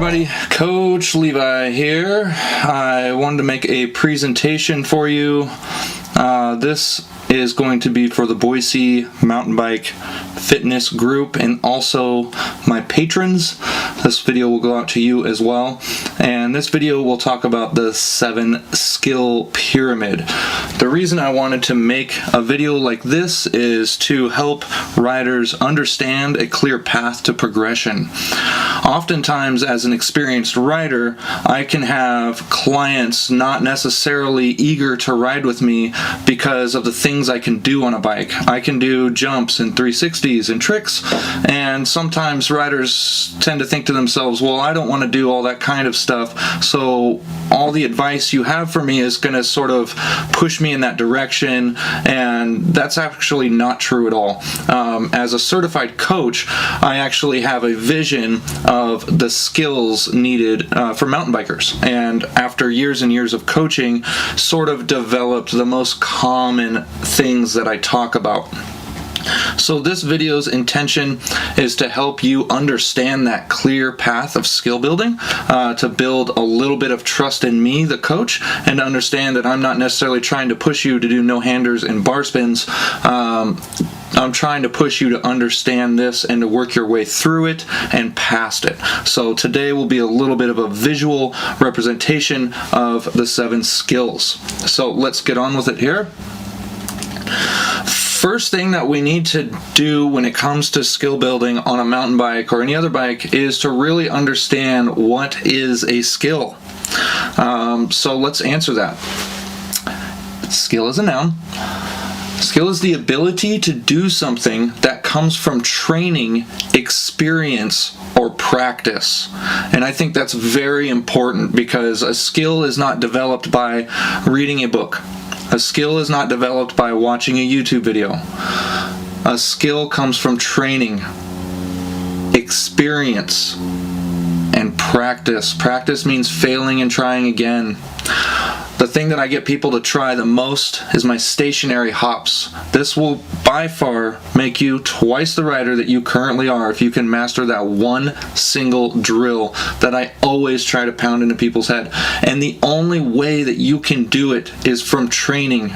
everybody, Coach Levi here. I wanted to make a presentation for you. This is going to be for the Boise mountain bike fitness group and also my patrons. This video will go out to you as well. And this video will talk about the 7 skill pyramid. The reason I wanted to make a video like this is to help riders understand a clear path to progression. Oftentimes, as an experienced rider, I can have clients not necessarily eager to ride with me because of the things I can do on a bike. I can do jumps and 360s and tricks, and sometimes riders tend to think to themselves, well, I don't want to do all that kind of stuff, so all the advice you have for me is going to sort of push me in that direction, and that's actually not true at all. As a certified coach, I actually have a vision of the skills needed for mountain bikers, and after years and years of coaching, sort of developed the most common things that I talk about. So this video's intention is to help you understand that clear path of skill building, to build a little bit of trust in me, the coach, and to understand that I'm not necessarily trying to push you to do no-handers and bar spins. I'm trying to push you to understand this and to work your way through it and past it. So today will be a little bit of a visual representation of the 7 skills. So let's get on with it here. First thing that we need to do when it comes to skill building on a mountain bike or any other bike is to really understand what is a skill. So let's answer that. Skill is a noun. Skill is the ability to do something that comes from training, experience, or practice. And I think that's very important because a skill is not developed by reading a book. A skill is not developed by watching a YouTube video. A skill comes from training, experience, and practice. Practice means failing and trying again. The thing that I get people to try the most is my stationary hops. This will by far make you twice the rider that you currently are if you can master that one single drill that I always try to pound into people's head. And the only way that you can do it is from training,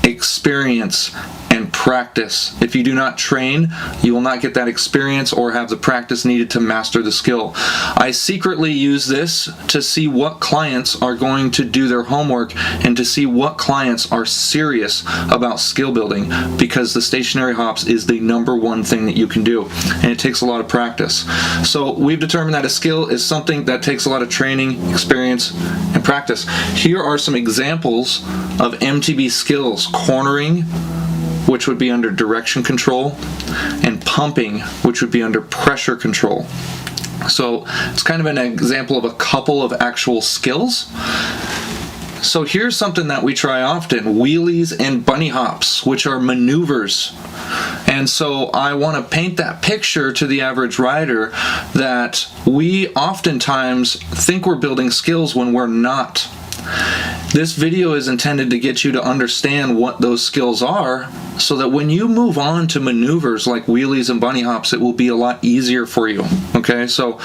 experience, and practice. If you do not train, you will not get that experience or have the practice needed to master the skill. I secretly use this to see what clients are going to do their homework and to see what clients are serious about skill building, because the stationary hops is the #1 thing that you can do, and it takes a lot of practice. So we've determined that a skill is something that takes a lot of training, experience, and practice. Here are some examples of MTB skills: cornering, which would be under direction control, and pumping, which would be under pressure control. So it's kind of an example of a couple of actual skills. So here's something that we try often: wheelies and bunny hops, which are maneuvers. And so I want to paint that picture to the average rider that we oftentimes think we're building skills when we're not. This video is intended to get you to understand what those skills are, so that when you move on to maneuvers like wheelies and bunny hops, it will be a lot easier for you. Okay, so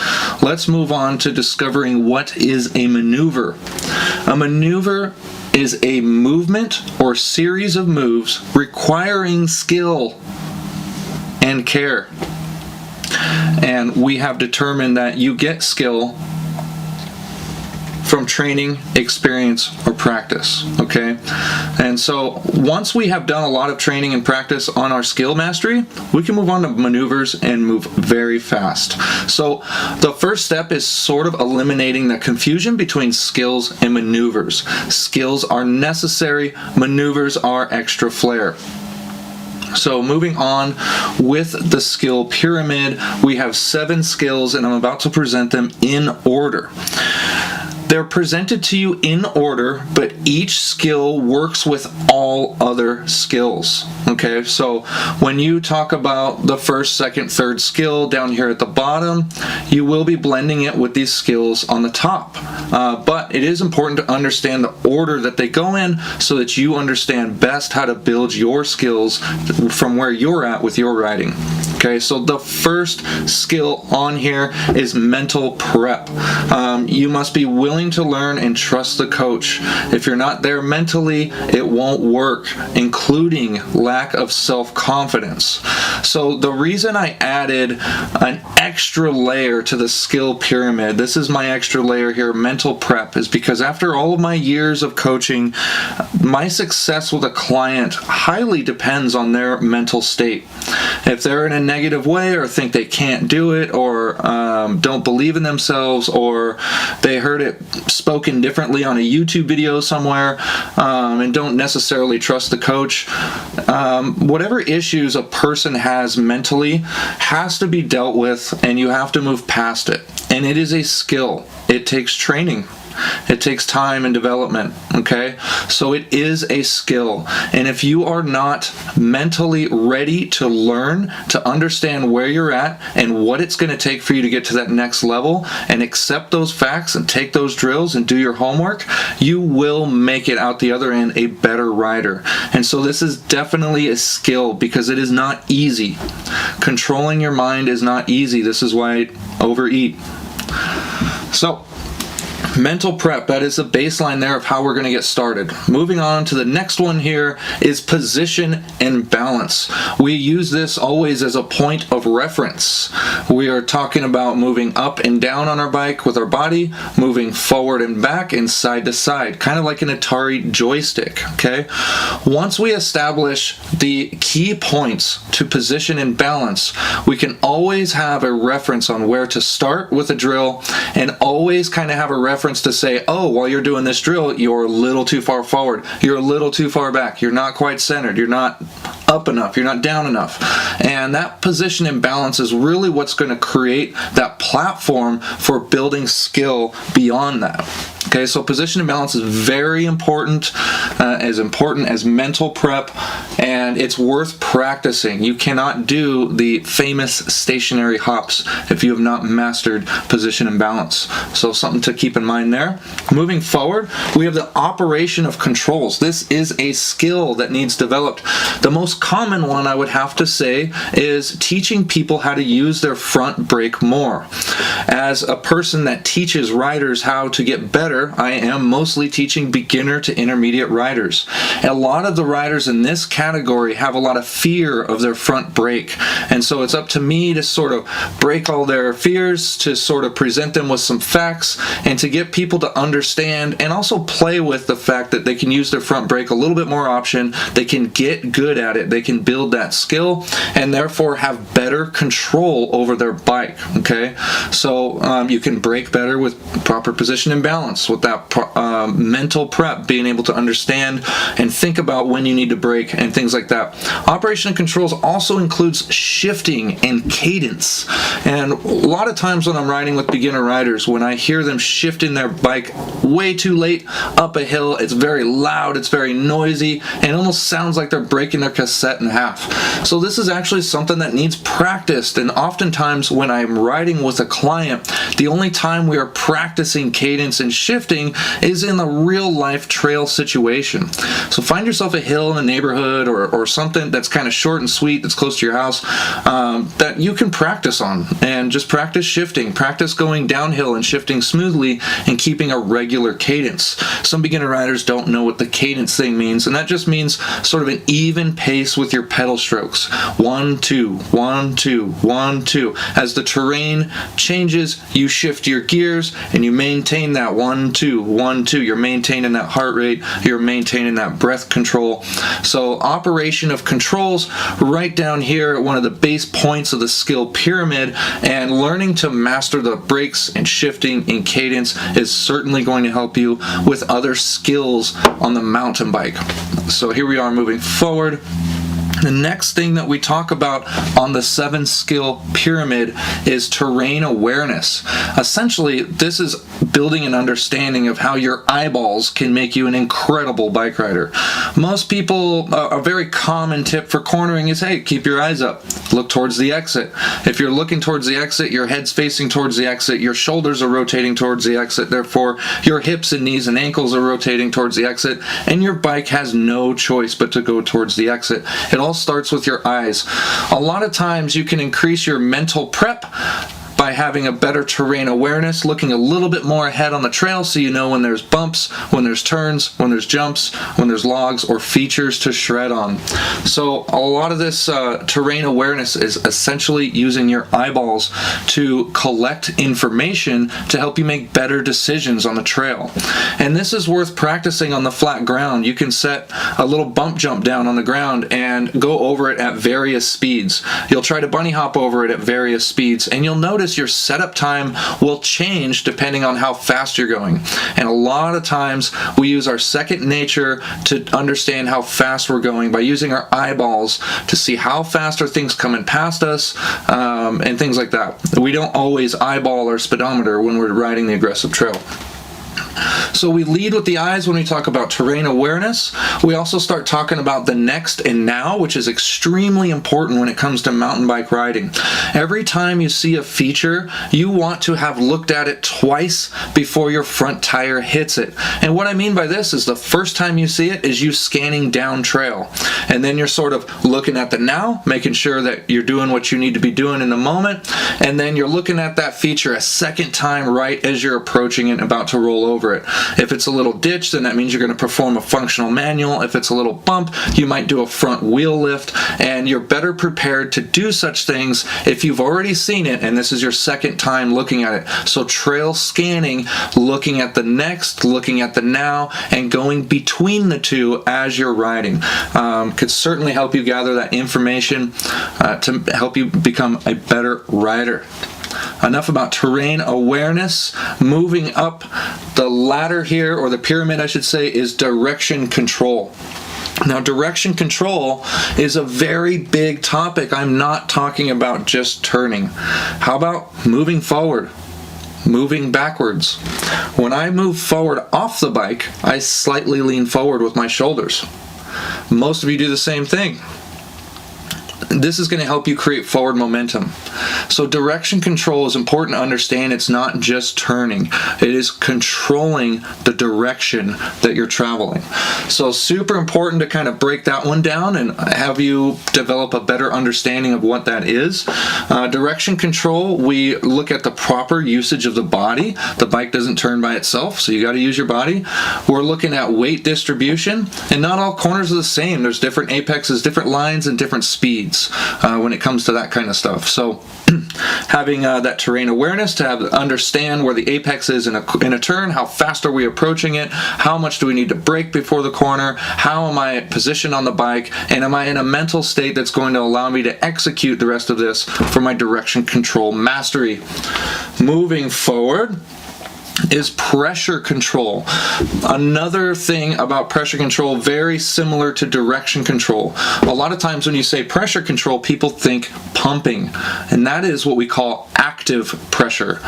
let's move on to discovering what is a maneuver. A maneuver is a movement or series of moves requiring skill and care. And we have determined that you get skill from training, experience, or practice, okay? And so once we have done a lot of training and practice on our skill mastery, we can move on to maneuvers and move very fast. So the first step is sort of eliminating the confusion between skills and maneuvers. Skills are necessary, maneuvers are extra flair. So moving on with the skill pyramid, we have 7 skills, and I'm about to present them in order. They're presented to you in order, but each skill works with all other skills. Okay, so when you talk about the first, second, third skill down here at the bottom, you will be blending it with these skills on the top. But it is important to understand the order that they go in so that you understand best how to build your skills from where you're at with your riding. Okay, so the first skill on here is mental prep. You must be willing to learn and trust the coach. If you're not there mentally, it won't work, including lack of self-confidence. So the reason I added an extra layer to the skill pyramid, this is my extra layer here, mental prep, is because after all of my years of coaching, my success with a client highly depends on their mental state. If they're in a negative way, or think they can't do it, or don't believe in themselves, or they heard it spoken differently on a YouTube video somewhere, and don't necessarily trust the coach, whatever issues a person has mentally has to be dealt with, and you have to move past it. And it is a skill. It takes training. It takes time and development, okay? So it is a skill. And if you are not mentally ready to learn, to understand where you're at and what it's going to take for you to get to that next level, and accept those facts and take those drills and do your homework, you will make it out the other end a better rider. And so this is definitely a skill, because it is not easy. Controlling your mind is not easy. This is why I overeat. So, mental prep, that is the baseline there of how we're going to get started. Moving on to the next one here is position and balance. We use this always as a point of reference. We are talking about moving up and down on our bike with our body, moving forward and back and side to side, kind of like an Atari joystick, okay? Once we establish the key points to position and balance, we can always have a reference on where to start with a drill, and always kind of have a reference to say, oh, while you're doing this drill, you're a little too far forward, you're a little too far back, you're not quite centered, you're not up enough, you're not down enough. And that position and balance is really what's going to create that platform for building skill beyond that. Okay, so position and balance is very important as mental prep, and it's worth practicing. You cannot do the famous stationary hops if you have not mastered position and balance. So something to keep in mind there. Moving forward, we have the operation of controls. This is a skill that needs developed. The most common one, I would have to say, is teaching people how to use their front brake more. As a person that teaches riders how to get better, I am mostly teaching beginner to intermediate riders. A lot of the riders in this category have a lot of fear of their front brake, and so it's up to me to sort of break all their fears, to sort of present them with some facts, and to get people to understand and also play with the fact that they can use their front brake a little bit more option, they can get good at it, they can build that skill, and therefore have better control over their bike, okay? So you can brake better with proper position and balance, with that mental prep, being able to understand and think about when you need to brake and things like that. Operation of controls also includes shifting and cadence. And a lot of times when I'm riding with beginner riders, when I hear them shifting their bike way too late up a hill, it's very loud, it's very noisy, and it almost sounds like they're breaking their cassette in half. So this is actually something that needs practiced, and oftentimes when I'm riding with a client, the only time we are practicing cadence and shifting is in a real life trail situation. So find yourself a hill in a neighborhood or something that's kind of short and sweet, that's close to your house, that you can practice on, and just practice shifting, practice going downhill and shifting smoothly and keeping a regular cadence. Some beginner riders don't know what the cadence thing means, and that just means sort of an even pace with your pedal strokes. 1, 2, 1, 2, 1, 2. As the terrain changes, you shift your gears and you maintain that 1, 2, 1, 2. You're maintaining that heart rate, you're maintaining that breath control. So operation of controls right down here at one of the base points of the skill pyramid, and learning to master the brakes and shifting and cadence is certainly going to help you with other skills on the mountain bike. So here we are moving forward. The next thing that we talk about on the 7-skill pyramid is terrain awareness. Essentially, this is building an understanding of how your eyeballs can make you an incredible bike rider. Most people, a very common tip for cornering is, hey, keep your eyes up. Look towards the exit. If you're looking towards the exit, your head's facing towards the exit, your shoulders are rotating towards the exit, therefore your hips and knees and ankles are rotating towards the exit, and your bike has no choice but to go towards the exit. It all starts with your eyes. A lot of times you can increase your mental prep by having a better terrain awareness, looking a little bit more ahead on the trail so you know when there's bumps, when there's turns, when there's jumps, when there's logs or features to shred on. So a lot of this terrain awareness is essentially using your eyeballs to collect information to help you make better decisions on the trail. And this is worth practicing on the flat ground. You can set a little bump jump down on the ground and go over it at various speeds. You'll try to bunny hop over it at various speeds, and you'll notice your setup time will change depending on how fast you're going. And a lot of times we use our second nature to understand how fast we're going by using our eyeballs to see how fast are things coming past us, and things like that. We don't always eyeball our speedometer when we're riding the aggressive trail. So we lead with the eyes when we talk about terrain awareness. We also start talking about the next and now, which is extremely important when it comes to mountain bike riding. Every time you see a feature, you want to have looked at it twice before your front tire hits it. And what I mean by this is the first time you see it is you scanning down trail. And then you're sort of looking at the now, making sure that you're doing what you need to be doing in the moment. And then you're looking at that feature a second time right as you're approaching it and about to roll over it. If it's a little ditch, then that means you're going to perform a functional manual. If it's a little bump, you might do a front wheel lift, and you're better prepared to do such things if you've already seen it and this is your second time looking at it. So trail scanning, looking at the next, looking at the now, and going between the two as you're riding could certainly help you gather that information to help you become a better rider. Enough about terrain awareness. Moving up the ladder here, or the pyramid I should say, is direction control. Now, direction control is a very big topic. I'm not talking about just turning. How about moving forward? Moving backwards. When I move forward off the bike, I slightly lean forward with my shoulders. Most of you do the same thing. This is going to help you create forward momentum. So direction control is important to understand. It's not just turning. It is controlling the direction that you're traveling. So super important to kind of break that one down and have you develop a better understanding of what that is. Direction control, we look at the proper usage of the body. The bike doesn't turn by itself, so you got to use your body. We're looking at weight distribution, and not all corners are the same. There's different apexes, different lines, and different speeds when it comes to that kind of stuff. So having that terrain awareness to understand where the apex is in a turn, how fast are we approaching it, how much do we need to brake before the corner, how am I positioned on the bike, and am I in a mental state that's going to allow me to execute the rest of this for my direction control mastery. Moving forward is pressure control. Another thing about pressure control, very similar to direction control. A lot of times when you say pressure control, people think pumping, and that is what we call active pressure.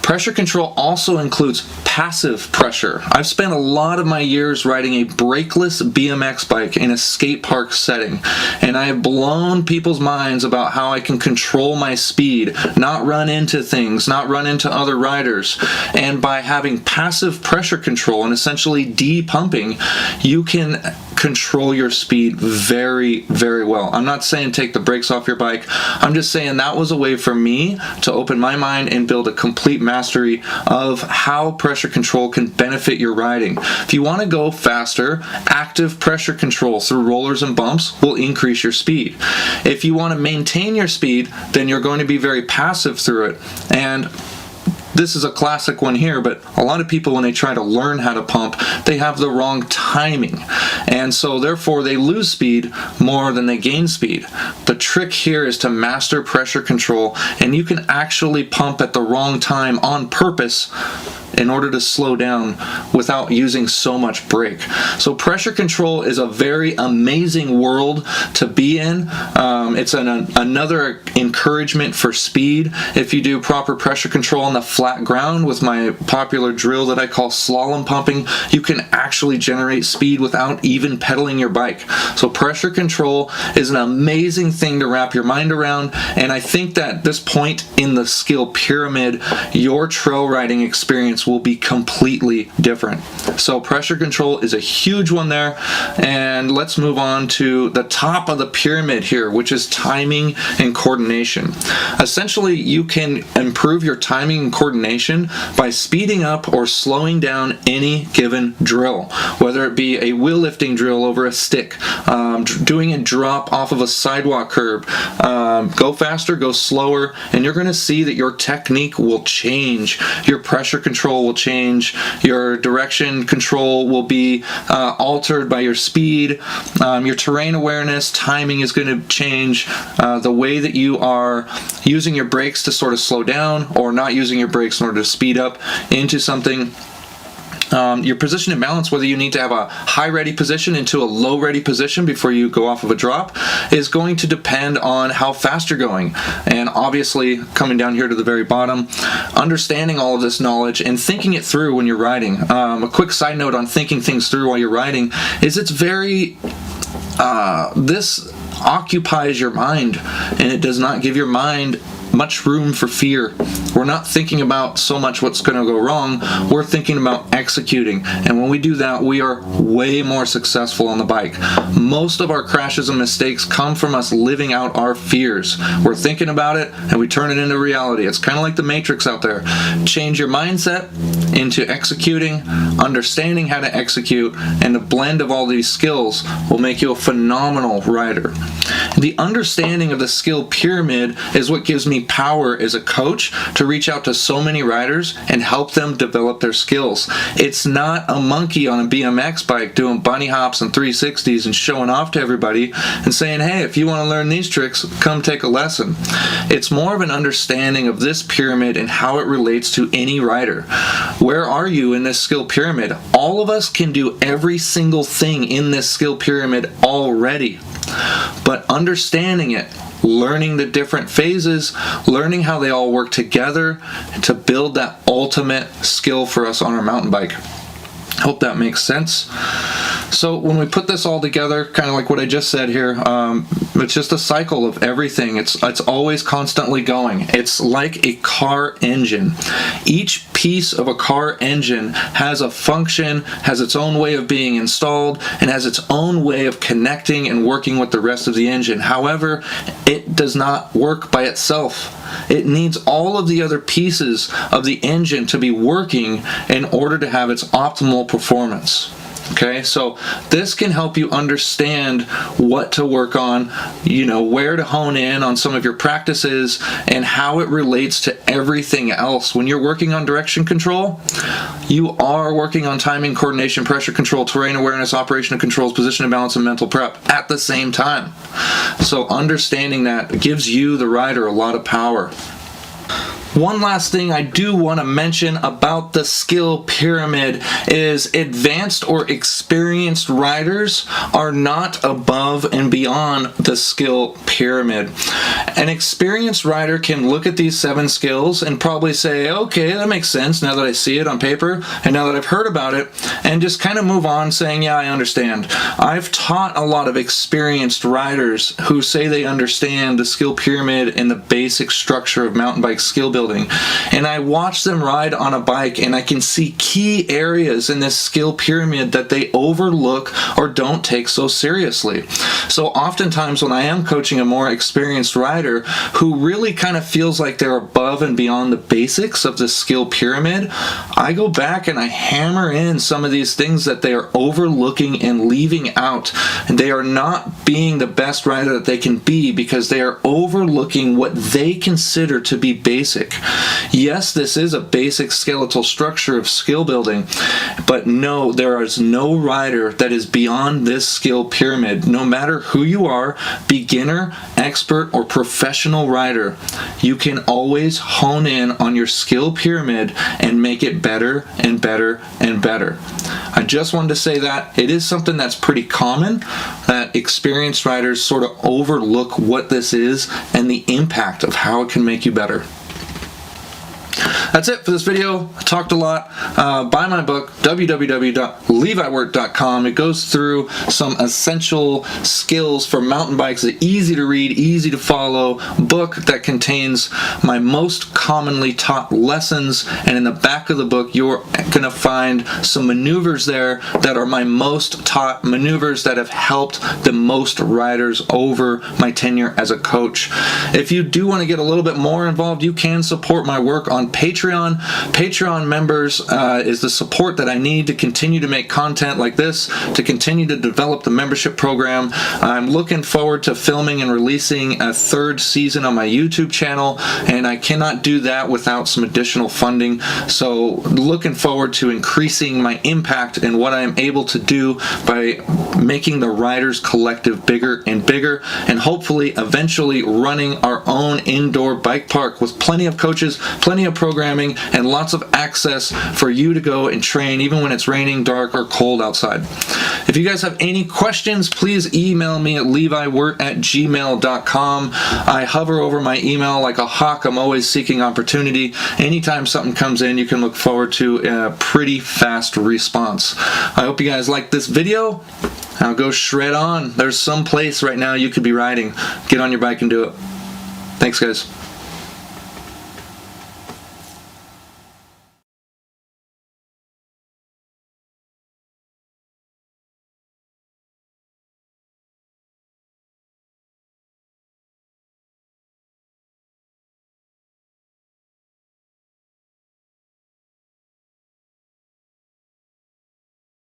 Pressure control also includes passive pressure. I've spent a lot of my years riding a brakeless BMX bike in a skate park setting, and I have blown people's minds about how I can control my speed, not run into things, not run into other riders. And by having passive pressure control and essentially de-pumping, you can control your speed very, very well. I'm not saying take the brakes off your bike. I'm just saying that was a way for me to open my mind and build a complete mastery of how pressure control can benefit your riding. If you want to go faster, active pressure control through rollers and bumps will increase your speed. If you want to maintain your speed, then you're going to be very passive through it. And this is a classic one here, but a lot of people, when they try to learn how to pump, they have the wrong timing. And so therefore they lose speed more than they gain speed. The trick here is to master pressure control, and you can actually pump at the wrong time on purpose in order to slow down without using so much brake. So pressure control is a very amazing world to be in. It's another encouragement for speed. If you do proper pressure control on the flat ground with my popular drill that I call slalom pumping, you can actually generate speed without even pedaling your bike. So pressure control is an amazing thing to wrap your mind around, and I think that at this point in the skill pyramid, your trail riding experience experience will be completely different. So pressure control is a huge one there. And let's move on to the top of the pyramid here, which is timing and coordination. Essentially, you can improve your timing and coordination by speeding up or slowing down any given drill, whether it be a wheel lifting drill over a stick, doing a drop off of a sidewalk curb. Go faster, go slower, and you're going to see that your technique will change. Your pressure control will change. Your direction control will be altered by your speed. Your terrain awareness, timing is going to change. The way that you are using your brakes to sort of slow down or not using your brakes in order to speed up into something. Your position and balance, whether you need to have a high ready position into a low ready position before you go off of a drop, is going to depend on how fast you're going. And obviously, coming down here to the very bottom, understanding all of this knowledge and thinking it through when you're riding. A quick side note on thinking things through while you're riding is it's very... this occupies your mind, and it does not give your mind much room for fear. We're not thinking about so much what's going to go wrong, we're thinking about executing. And when we do that, we are way more successful on the bike. Most of our crashes and mistakes come from us living out our fears. We're thinking about it and we turn it into reality. It's kind of like the Matrix out there. Change your mindset into executing, understanding how to execute, and the blend of all these skills will make you a phenomenal rider. The understanding of the skill pyramid is what gives me power as a coach to reach out to so many riders and help them develop their skills. It's not a monkey on a BMX bike doing bunny hops and 360s and showing off to everybody and saying, hey, if you want to learn these tricks, come take a lesson. It's more of an understanding of this pyramid and how it relates to any rider. Where are you in this skill pyramid? All of us can do every single thing in this skill pyramid already, but understanding it, learning the different phases, learning how they all work together to build that ultimate skill for us on our mountain bike. Hope that makes sense. So when we put this all together, kind of like what I just said here, it's just a cycle of everything. It's always constantly going. It's like a car engine. Each piece of a car engine has a function, has its own way of being installed, and has its own way of connecting and working with the rest of the engine. However, it does not work by itself. It needs all of the other pieces of the engine to be working in order to have its optimal performance. Okay, so this can help you understand what to work on, where to hone in on some of your practices and how it relates to everything else. When you're working on direction control, you are working on timing, coordination, pressure control, terrain awareness, operational controls, position and balance, and mental prep at the same time. So understanding that gives you, the rider, a lot of power. One last thing I do want to mention about the skill pyramid is advanced or experienced riders are not above and beyond the skill pyramid. An experienced rider can look at these 7 skills and probably say, okay, that makes sense now that I see it on paper and now that I've heard about it, and just kind of move on saying, yeah, I understand. I've taught a lot of experienced riders who say they understand the skill pyramid and the basic structure of mountain bike skill building. And I watch them ride on a bike and I can see key areas in this skill pyramid that they overlook or don't take so seriously. So oftentimes when I am coaching a more experienced rider who really kind of feels like they're above and beyond the basics of the skill pyramid, I go back and I hammer in some of these things that they are overlooking and leaving out. And they are not being the best rider that they can be because they are overlooking what they consider to be basic. Yes, this is a basic skeletal structure of skill building, but no, there is no rider that is beyond this skill pyramid. No matter who you are, beginner, expert, or professional rider, you can always hone in on your skill pyramid and make it better and better and better. I just wanted to say that it is something that's pretty common, that experienced riders sort of overlook what this is and the impact of how it can make you better. that's it for this video. I talked a lot. Buy my book, www.leviwork.com. It goes through some essential skills for mountain bikes. It's easy to read, easy to follow book that contains my most commonly taught lessons, and in the back of the book you're going to find some maneuvers there that are my most taught maneuvers that have helped the most riders over my tenure as a coach. If you do want to get a little bit more involved, you can support my work on Patreon. Patreon members is the support that I need to continue to make content like this, to continue to develop the membership program. I'm looking forward to filming and releasing a third season on my YouTube channel, and I cannot do that without some additional funding. So looking forward to increasing my impact and what I am able to do by making the Riders Collective bigger and bigger, and hopefully eventually running our own indoor bike park with plenty of coaches, plenty of programming, and lots of access for you to go and train even when it's raining, dark, or cold outside. If you guys have any questions, please email me at leviwirt@gmail.com. I hover over my email like a hawk. I'm always seeking opportunity. Anytime something comes in, you can look forward to a pretty fast response. I hope you guys like this video. Now go shred on. There's some place right now you could be riding. Get on your bike and do it. Thanks, guys.